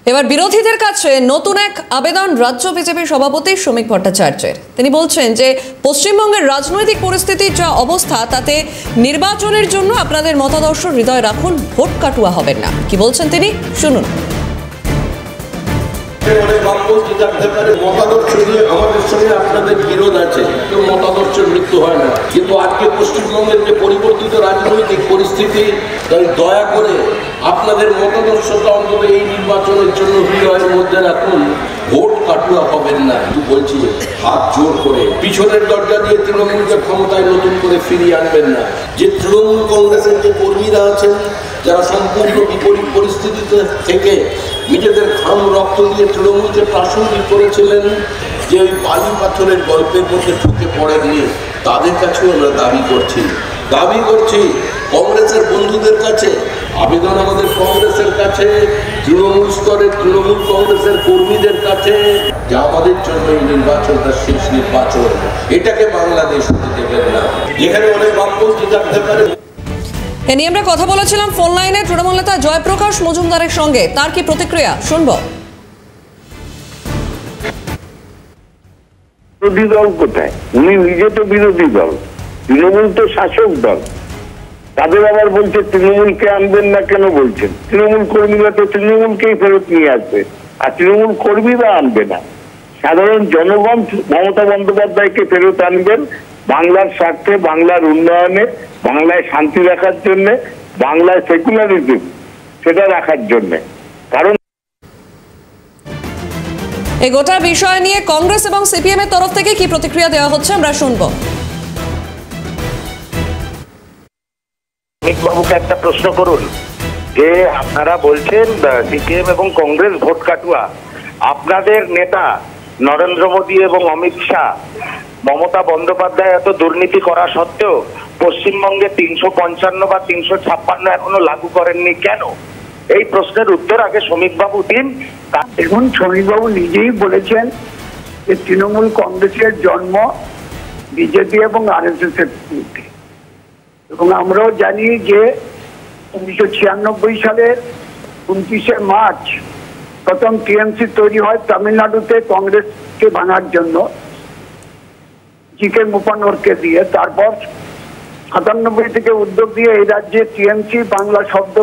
এবার বিরোধীদের কাছে নতুন এক আবেদন রাজ্য বিজেপির সভাপতি শ্রমিক ভট্টাচার্যের। তিনি বলছেন যে পশ্চিমবঙ্গের রাজনৈতিক পরিস্থিতির যা অবস্থা তাতে নির্বাচনের জন্য আপনাদের মতাদর্শ হৃদয় রাখুন, ভোট কাটুয়া হবেন না। কি বলছেন তিনি, শুনুন। মতাদর্শ নিয়ে আমাদের সঙ্গে আপনাদের বিরোধ আছে, কেউ মতাদর্শের মৃত্যু হয় না, কিন্তু আজকে পশ্চিমবঙ্গের যে পরিবর্তিত রাজনৈতিক পরিস্থিতি, তাই দয়া করে আপনাদের মতাদর্শটা অন্তত এই নির্বাচনের জন্য হৃদয়ের মধ্যে রাখুন, ভোট কাটুয়া হবেন না। বলছি হাত জোর করে পিছনের দরজা দিয়ে তৃণমূলকে ক্ষমতায় নতুন করে ফিরিয়ে আনবেন না। যে তৃণমূল কংগ্রেসের যে কর্মীরা আছেন, যারা সম্পূর্ণ বিপরীত পরিস্থিতিতে থেকে নিজেদের ঘাম রক্ত দিয়ে তৃণমূলকে প্রাসঙ্গিক করেছিলেন, যে ওই বালি পাথরের গল্পের মধ্যে ঢুকে পড়েননি, তাদের কাছেও আমরা দাবি করছি কংগ্রেসের বন্ধুদের কাছে আবেদন, আমাদের কংগ্রেসের কাছে, তৃণমূল স্তরের তৃণমূল কংগ্রেসের কর্মীদের কাছে, যে আমাদের জন্য এই নির্বাচনটা শেষ নির্বাচন, এটাকে বাংলাদেশ হতে দেবেন না, যেখানে অনেক বামপন্থী থাকতে পারে। এ নিয়ে আমরা কথা বলেছিলাম ফোন লাইনে তৃণমূল নেতা জয়প্রকাশ মজুমদারের সঙ্গে, তার কি প্রতিক্রিয়া শুনবো। বিরোধী দল কোথায়? উনি নিজে তো বিরোধী দল, তৃণমূল তো শাসক দল। তাদের আবার বলছে তৃণমূলকে আনবেন না কেন বলছেন? তৃণমূল কর্মীরা তো তৃণমূলকেই ফেরত নিয়ে আসবে, আর তৃণমূল কর্মীরা আনবে না। সাধারণ জনগণ মমতা বন্দ্যোপাধ্যায়কে ফেরত আনবেন, বাংলার স্বার্থে, বাংলার উন্নয়নে, বাংলায় শান্তি রাখার জন্য, বাংলায় সেকুলারিজম সেটা রাখার জন্য। কারণ এই গোটা বিষয় নিয়ে কংগ্রেস এবং সিপিএম এর তরফ থেকে কি প্রতিক্রিয়া দেওয়া হচ্ছে আমরা শুনবো। বাবুকে একটা প্রশ্ন করুন, যে আপনারা বলছেন সিপিএম এবং কংগ্রেস ভোট কাটুয়া, আপনাদের নেতা নরেন্দ্র মোদী এবং অমিত শাহ, মমতা বন্দ্যোপাধ্যায় এত দুর্নীতি করা সত্ত্বেও পশ্চিমবঙ্গে 355 বা 356 এখনো লাগু করেননি কেন? এই প্রশ্নের উত্তর আগে শ্রমিকবাবু দিন। দেখুন, শ্রমিকবাবু নিজেই বলেছেন যে তৃণমূল কংগ্রেসের জন্ম বিজেপি এবং আরএসএস এর মধ্যে, এবং আমরাও জানি যে 1996 সালের 29শে মার্চ প্রথম টিএমসি তৈরি হয় তামিলনাড়ুতে কংগ্রেসকে ভাঙার জন্য, জিকে মুপানোরকে দিয়ে। তারপর 97 থেকে উদ্যোগ দিয়ে এই রাজ্যে টিএমসি বাংলা শব্দ